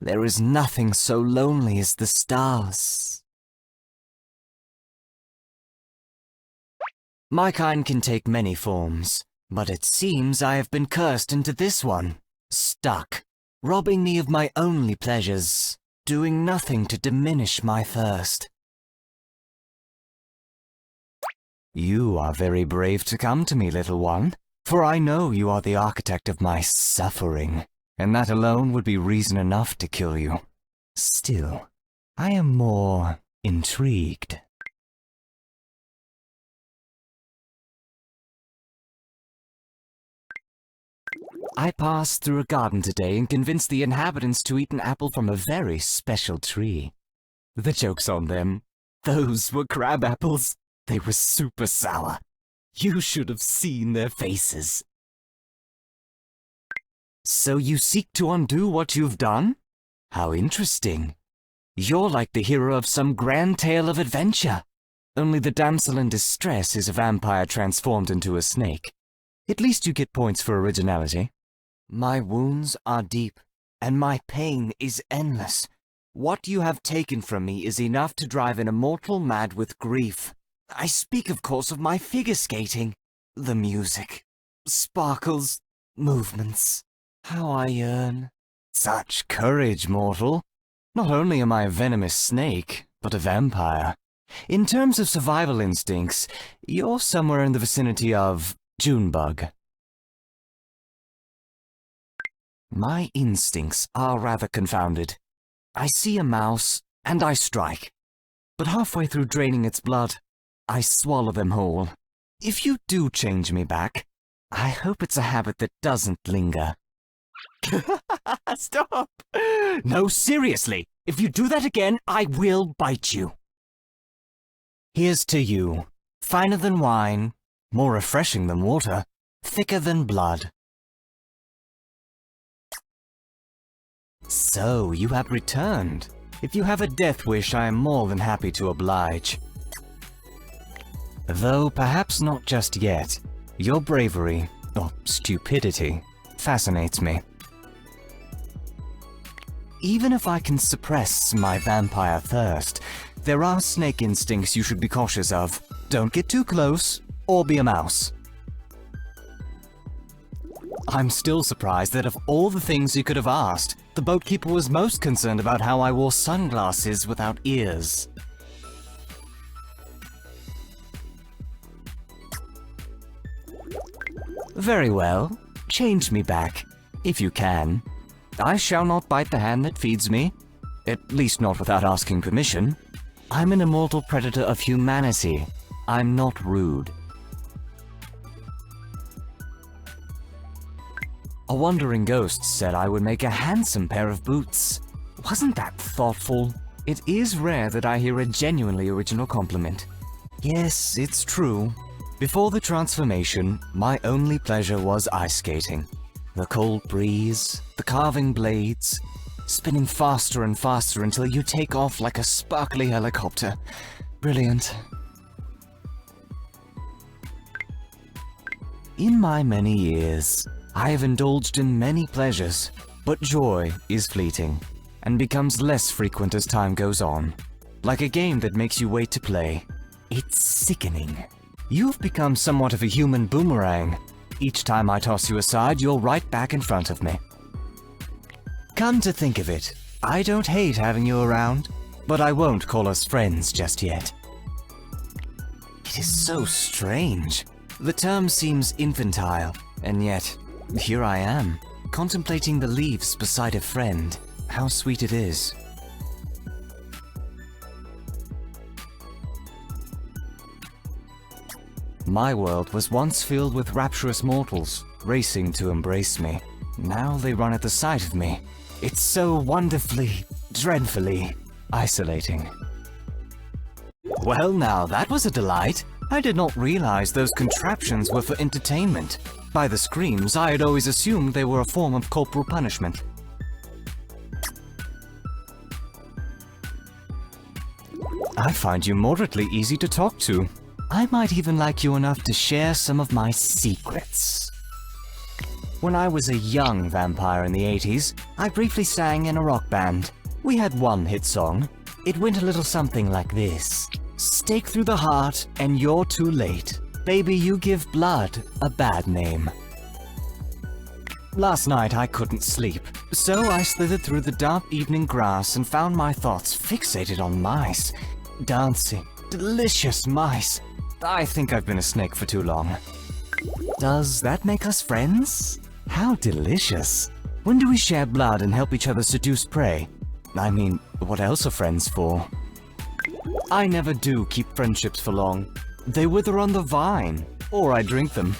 There is nothing so lonely as the stars. My kind can take many forms, but it seems I have been cursed into this one, stuck, robbing me of my only pleasures, doing nothing to diminish my thirst. You are very brave to come to me, little one, for I know you are the architect of my suffering, and that alone would be reason enough to kill you. Still, I am more intrigued. I passed through a garden today and convinced the inhabitants to eat an apple from a very special tree. The joke's on them. Those were crab apples. They were super sour. You should have seen their faces. So you seek to undo what you've done? How interesting. You're like the hero of some grand tale of adventure. Only the damsel in distress is a vampire transformed into a snake. At least you get points for originality. My wounds are deep, and my pain is endless. What you have taken from me is enough to drive an immortal mad with grief. I speak, of course, of my figure skating. The music, sparkles, movements. How I yearn. Such courage, mortal. Not only am I a venomous snake, but a vampire. In terms of survival instincts, you're somewhere in the vicinity of Junebug. My instincts are rather confounded. I see a mouse, and I strike. But halfway through draining its blood, I swallow them whole. If you do change me back, I hope it's a habit that doesn't linger. Stop! No, seriously, if you do that again, I will bite you. Here's to you. Finer than wine, more refreshing than water, thicker than blood. So, you have returned. If you have a death wish, I am more than happy to oblige. Though perhaps not just yet. Your bravery, or stupidity, fascinates me. Even if I can suppress my vampire thirst, there are snake instincts you should be cautious of. Don't get too close, or be a mouse. I'm still surprised that of all the things you could have asked, the boatkeeper was most concerned about how I wore sunglasses without ears. Very well. Change me back, if you can. I shall not bite the hand that feeds me, at least not without asking permission. I'm an immortal predator of humanity. I'm not rude. A wandering ghost said I would make a handsome pair of boots. Wasn't that thoughtful? It is rare that I hear a genuinely original compliment. Yes, it's true. Before the transformation, my only pleasure was ice skating. The cold breeze, the carving blades, spinning faster and faster until you take off like a sparkly helicopter. Brilliant. In my many years, I have indulged in many pleasures, but joy is fleeting and becomes less frequent as time goes on. Like a game that makes you wait to play. It's sickening. You've become somewhat of a human boomerang. Each time I toss you aside, you're right back in front of me. Come to think of it, I don't hate having you around, but I won't call us friends just yet. It is so strange. The term seems infantile, and yet, here I am, contemplating the leaves beside a friend. How sweet it is. My world was once filled with rapturous mortals, racing to embrace me. Now they run at the sight of me. It's so wonderfully, dreadfully isolating. Well now, that was a delight. I did not realize those contraptions were for entertainment. By the screams, I had always assumed they were a form of corporal punishment. I find you moderately easy to talk to. I might even like you enough to share some of my secrets. When I was a young vampire in the 80s, I briefly sang in a rock band. We had one hit song. It went a little something like this. Stake through the heart and you're too late. Baby, you give blood a bad name. Last night I couldn't sleep, so I slithered through the dark evening grass and found my thoughts fixated on mice. Dancing, delicious mice. I think I've been a snake for too long. Does that make us friends? How delicious. When do we share blood and help each other seduce prey? I mean, what else are friends for? I never do keep friendships for long. They wither on the vine, or I drink them.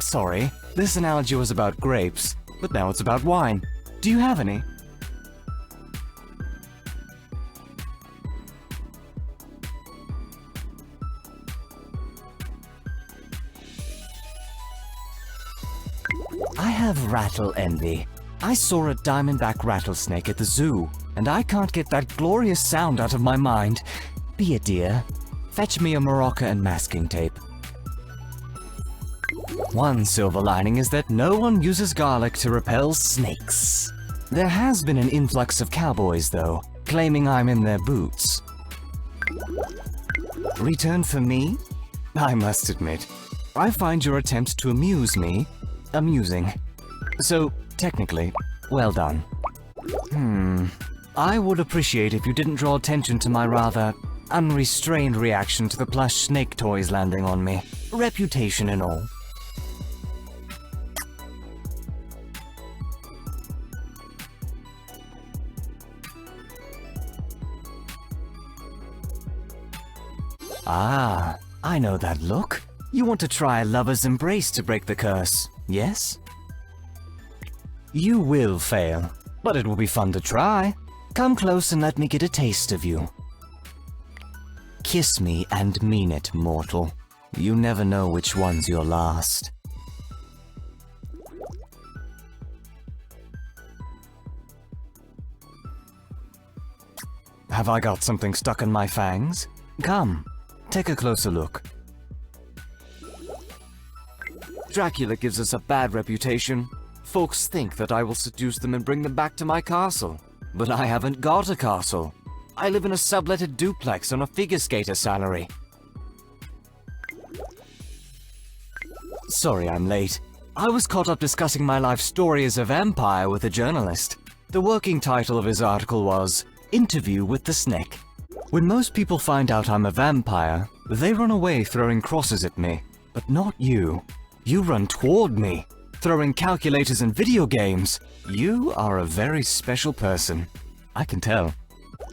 Sorry, this analogy was about grapes, but now it's about wine. Do you have any? I have rattle envy. I saw a diamondback rattlesnake at the zoo, and I can't get that glorious sound out of my mind. Be a dear. Fetch me a maraca and masking tape. One silver lining is that no one uses garlic to repel snakes. There has been an influx of cowboys, though, claiming I'm in their boots. Return for me? I must admit, I find your attempt to amuse me amusing. So, technically, well done. I would appreciate if you didn't draw attention to my rather unrestrained reaction to the plush snake toys landing on me. Reputation and all. Ah, I know that look. You want to try a lover's embrace to break the curse, yes? You will fail, but it will be fun to try. Come close and let me get a taste of you. Kiss me and mean it, mortal. You never know which one's your last. Have I got something stuck in my fangs? Come, take a closer look. Dracula gives us a bad reputation. Folks think that I will seduce them and bring them back to my castle. But I haven't got a castle. I live in a subletted duplex on a figure skater salary. Sorry I'm late. I was caught up discussing my life story as a vampire with a journalist. The working title of his article was Interview with the Snake. When most people find out I'm a vampire, they run away throwing crosses at me. But not you. You run toward me, throwing calculators and video games. You are a very special person. I can tell.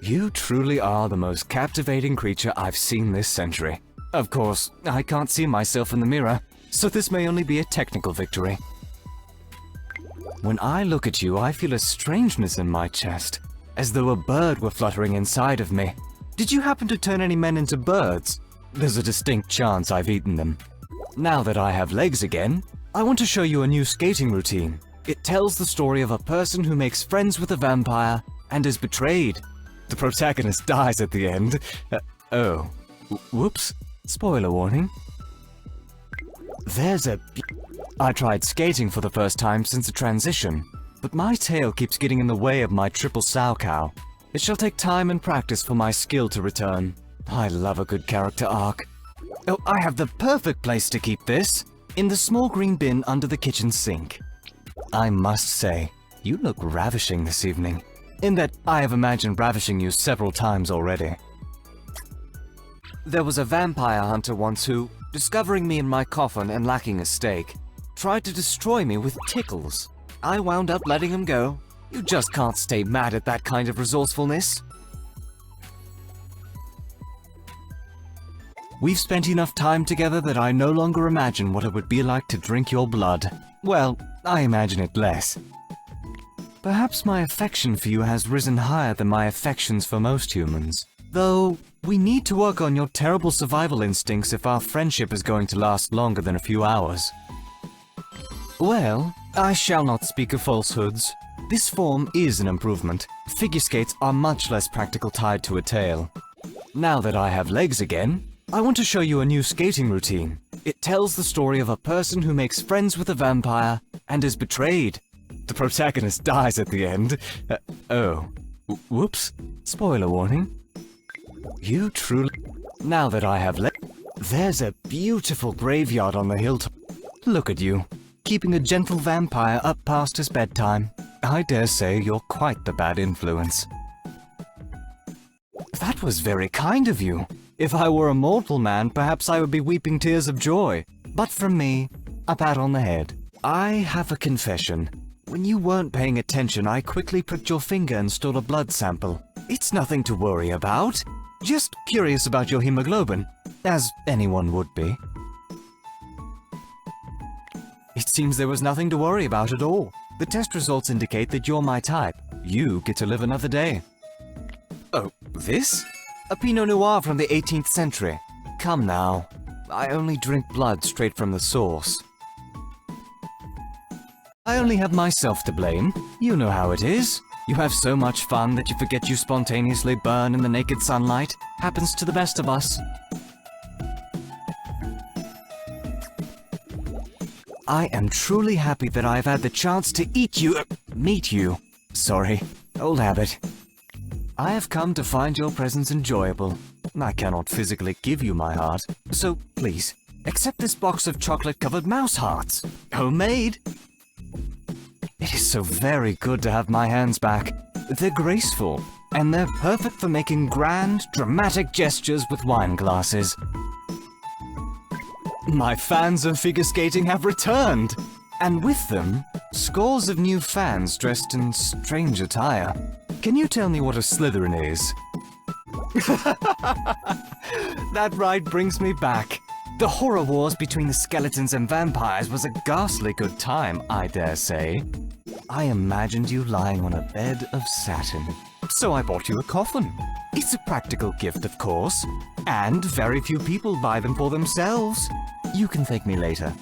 You truly are the most captivating creature I've seen this century. Of course, I can't see myself in the mirror, so this may only be a technical victory. When I look at you, I feel a strangeness in my chest, as though a bird were fluttering inside of me. Did you happen to turn any men into birds? There's a distinct chance I've eaten them. Now that I have legs again, I want to show you a new skating routine. It tells the story of a person who makes friends with a vampire and is betrayed. The protagonist dies at the end. Whoops. Spoiler warning. I tried skating for the first time since the transition, but my tail keeps getting in the way of my triple sow cow. It shall take time and practice for my skill to return. I love a good character arc. Oh, I have the perfect place to keep this. In the small green bin under the kitchen sink. I must say, you look ravishing this evening. In that I have imagined ravishing you several times already. There was a vampire hunter once who, discovering me in my coffin and lacking a stake, tried to destroy me with tickles. I wound up letting him go. You just can't stay mad at that kind of resourcefulness. We've spent enough time together that I no longer imagine what it would be like to drink your blood. Well, I imagine it less. Perhaps my affection for you has risen higher than my affections for most humans. Though, we need to work on your terrible survival instincts if our friendship is going to last longer than a few hours. Well, I shall not speak of falsehoods. This form is an improvement. Figure skates are much less practical tied to a tail. Now that I have legs again, I want to show you a new skating routine. It tells the story of a person who makes friends with a vampire and is betrayed. The protagonist dies at the end. Oh. Whoops. Spoiler warning. You truly... Now that I have There's a beautiful graveyard on the hilltop. Look at you, keeping a gentle vampire up past his bedtime. I dare say you're quite the bad influence. That was very kind of you. If I were a mortal man, perhaps I would be weeping tears of joy. But from me, a pat on the head. I have a confession. When you weren't paying attention, I quickly pricked your finger and stole a blood sample. It's nothing to worry about. Just curious about your hemoglobin, as anyone would be. It seems there was nothing to worry about at all. The test results indicate that you're my type. You get to live another day. Oh, this? A Pinot Noir from the 18th century. Come now. I only drink blood straight from the source. I only have myself to blame. You know how it is. You have so much fun that you forget you spontaneously burn in the naked sunlight. Happens to the best of us. I am truly happy that I've had the chance to meet you. Sorry, old habit. I have come to find your presence enjoyable. I cannot physically give you my heart, so please, accept this box of chocolate-covered mouse hearts. Homemade. It is so very good to have my hands back. They're graceful, and they're perfect for making grand, dramatic gestures with wine glasses. My fans of figure skating have returned, and with them, scores of new fans dressed in strange attire. Can you tell me what a Slytherin is? That ride brings me back. The horror wars between the skeletons and vampires was a ghastly good time, I dare say. I imagined you lying on a bed of satin, so I bought you a coffin. It's a practical gift, of course, and very few people buy them for themselves. You can thank me later.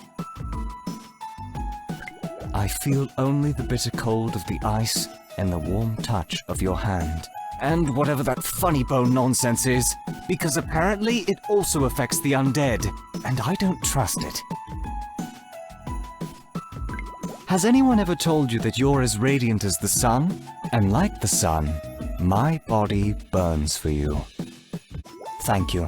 I feel only the bitter cold of the ice and the warm touch of your hand. And whatever that funny bone nonsense is, because apparently it also affects the undead, and I don't trust it. Has anyone ever told you that you're as radiant as the sun? And like the sun, my body burns for you. Thank you.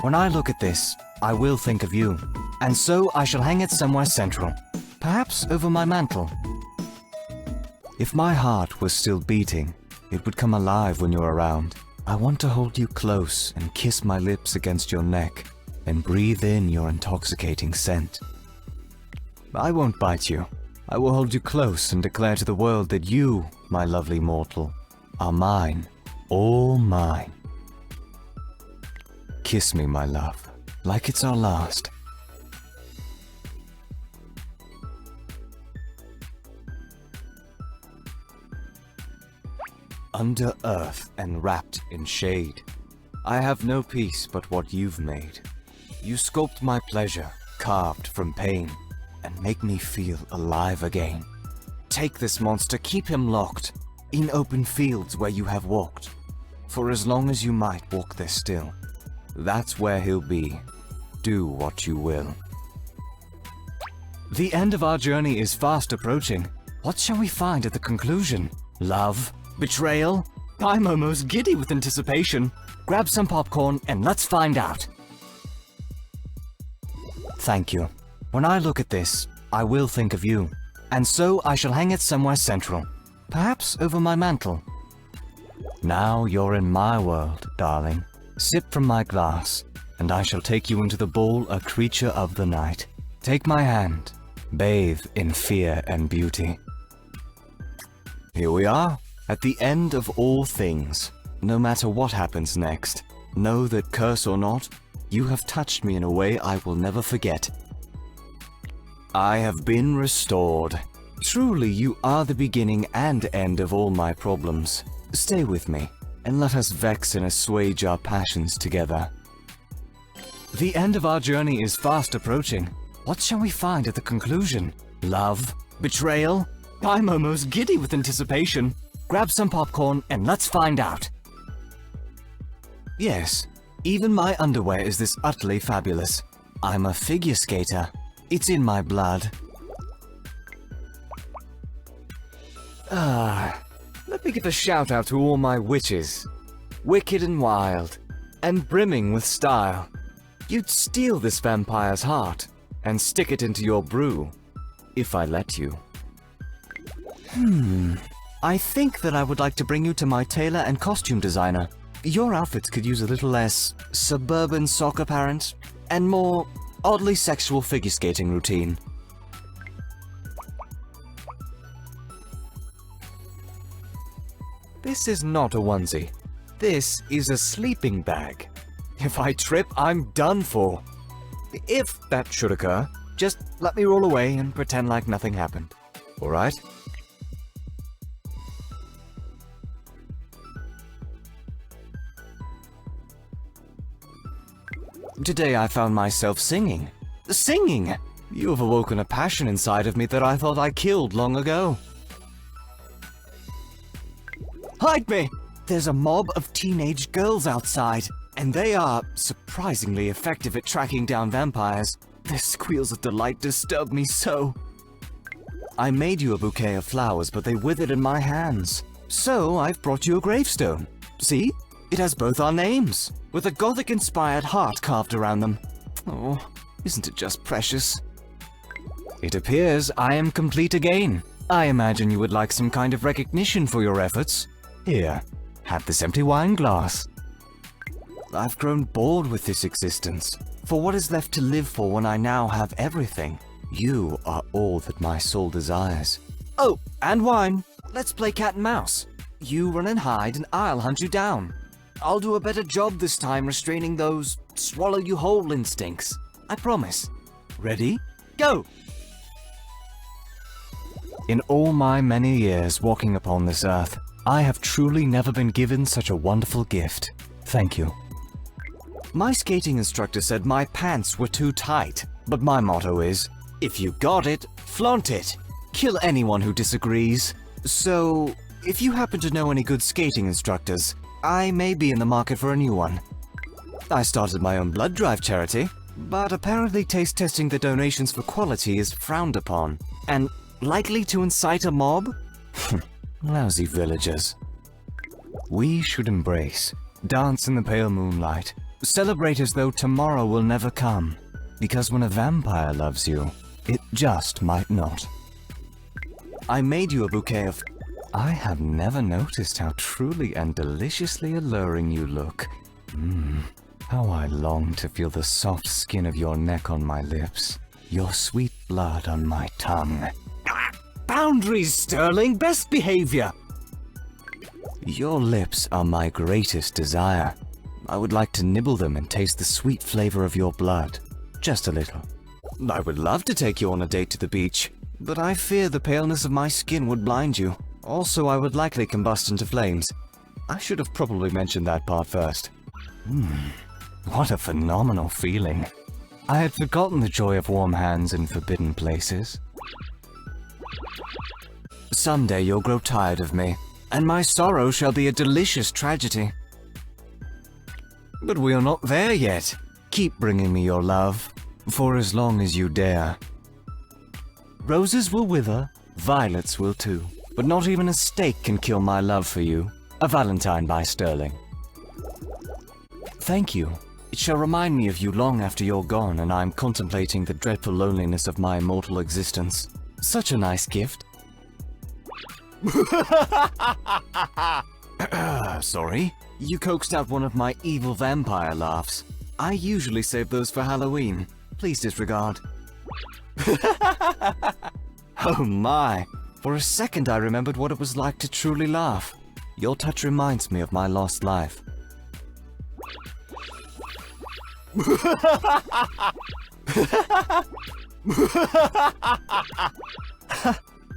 When I look at this, I will think of you, and so I shall hang it somewhere central, perhaps over my mantle. If my heart was still beating, it would come alive when you're around. I want to hold you close and kiss my lips against your neck and breathe in your intoxicating scent. I won't bite you. I will hold you close and declare to the world that you, my lovely mortal, are mine, all mine. Kiss me, my love, like it's our last. Under earth and wrapped in shade, I have no peace but what you've made. You sculpt my pleasure, carved from pain, and make me feel alive again. Take this monster, keep him locked, in open fields where you have walked. For as long as you might walk there still, that's where he'll be. Do what you will. The end of our journey is fast approaching. What shall we find at the conclusion? Love? Betrayal? I'm almost giddy with anticipation. Grab some popcorn and let's find out. Thank you. When I look at this, I will think of you, and so I shall hang it somewhere central, perhaps over my mantle. Now you're in my world, darling. Sip from my glass, and I shall take you into the ball, a creature of the night. Take my hand, bathe in fear and beauty. Here we are, at the end of all things. No matter what happens next, know that, curse or not, you have touched me in a way I will never forget. I have been restored. Truly, you are the beginning and end of all my problems. Stay with me, and let us vex and assuage our passions together. The end of our journey is fast approaching. What shall we find at the conclusion? Love? Betrayal? I'm almost giddy with anticipation. Grab some popcorn and let's find out. Yes, even my underwear is this utterly fabulous. I'm a figure skater. It's in my blood. me give a shout out to all my witches. Wicked and wild, and brimming with style. You'd steal this vampire's heart and stick it into your brew, if I let you. I think that I would like to bring you to my tailor and costume designer. Your outfits could use a little less suburban soccer parent and more oddly sexual figure skating routine. This is not a onesie. This is a sleeping bag. If I trip, I'm done for. If that should occur, just let me roll away and pretend like nothing happened. All right? Today I found myself singing. Singing! You have awoken a passion inside of me that I thought I killed long ago. Hide me! There's a mob of teenage girls outside, and they are surprisingly effective at tracking down vampires. Their squeals of delight disturb me so. I made you a bouquet of flowers, but they withered in my hands. So I've brought you a gravestone. See? It has both our names, with a Gothic-inspired heart carved around them. Oh, isn't it just precious? It appears I am complete again. I imagine you would like some kind of recognition for your efforts. Here, have this empty wine glass. I've grown bored with this existence. For what is left to live for when I now have everything? You are all that my soul desires. Oh, and wine. Let's play cat and mouse. You run and hide and I'll hunt you down. I'll do a better job this time restraining those swallow-you-whole instincts. I promise. Ready? Go! In all my many years walking upon this earth, I have truly never been given such a wonderful gift. Thank you. My skating instructor said my pants were too tight, but my motto is, if you got it, flaunt it. Kill anyone who disagrees. So, if you happen to know any good skating instructors, I may be in the market for a new one. I started my own blood drive charity, but apparently taste testing the donations for quality is frowned upon, and likely to incite a mob? Lousy villagers. We should embrace, dance in the pale moonlight, celebrate as though tomorrow will never come, because when a vampire loves you, it just might not. I made you a bouquet of... I have never noticed how truly and deliciously alluring you look. How I long to feel the soft skin of your neck on my lips, your sweet blood on my tongue. Boundaries, Stirling! Best behavior! Your lips are my greatest desire. I would like to nibble them and taste the sweet flavor of your blood. Just a little. I would love to take you on a date to the beach, but I fear the paleness of my skin would blind you. Also, I would likely combust into flames. I should have probably mentioned that part first. What a phenomenal feeling. I had forgotten the joy of warm hands in forbidden places. Someday you'll grow tired of me, and my sorrow shall be a delicious tragedy. But we are not there yet. Keep bringing me your love, for as long as you dare. Roses will wither, violets will too. But not even a steak can kill my love for you. A Valentine by Stirling. Thank you. It shall remind me of you long after you're gone and I'm contemplating the dreadful loneliness of my immortal existence. Such a nice gift. Sorry. You coaxed out one of my evil vampire laughs. I usually save those for Halloween. Please disregard. Oh my. For a second I remembered what it was like to truly laugh. Your touch reminds me of my lost life.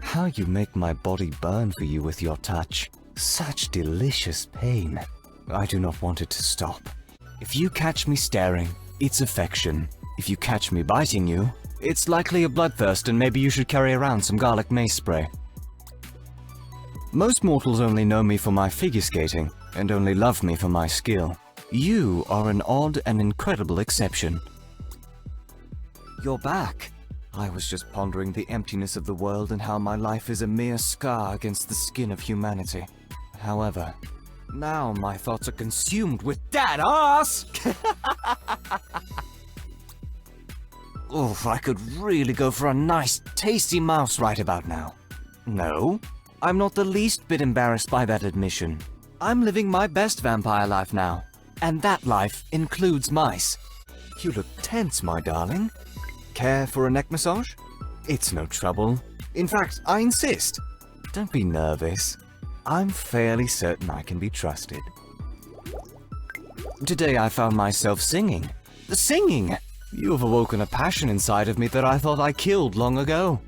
How you make my body burn for you with your touch. Such delicious pain. I do not want it to stop. If you catch me staring, it's affection. If you catch me biting you, it's likely a bloodthirst and maybe you should carry around some garlic mace spray. Most mortals only know me for my figure skating, and only love me for my skill. You are an odd and incredible exception. You're back. I was just pondering the emptiness of the world and how my life is a mere scar against the skin of humanity. However, now my thoughts are consumed with that ass! Oof, I could really go for a nice, tasty mouse right about now. No, I'm not the least bit embarrassed by that admission. I'm living my best vampire life now, and that life includes mice. You look tense, my darling. Care for a neck massage? It's no trouble. In fact, I insist. Don't be nervous. I'm fairly certain I can be trusted. Today I found myself singing. Singing! You have awoken a passion inside of me that I thought I killed long ago.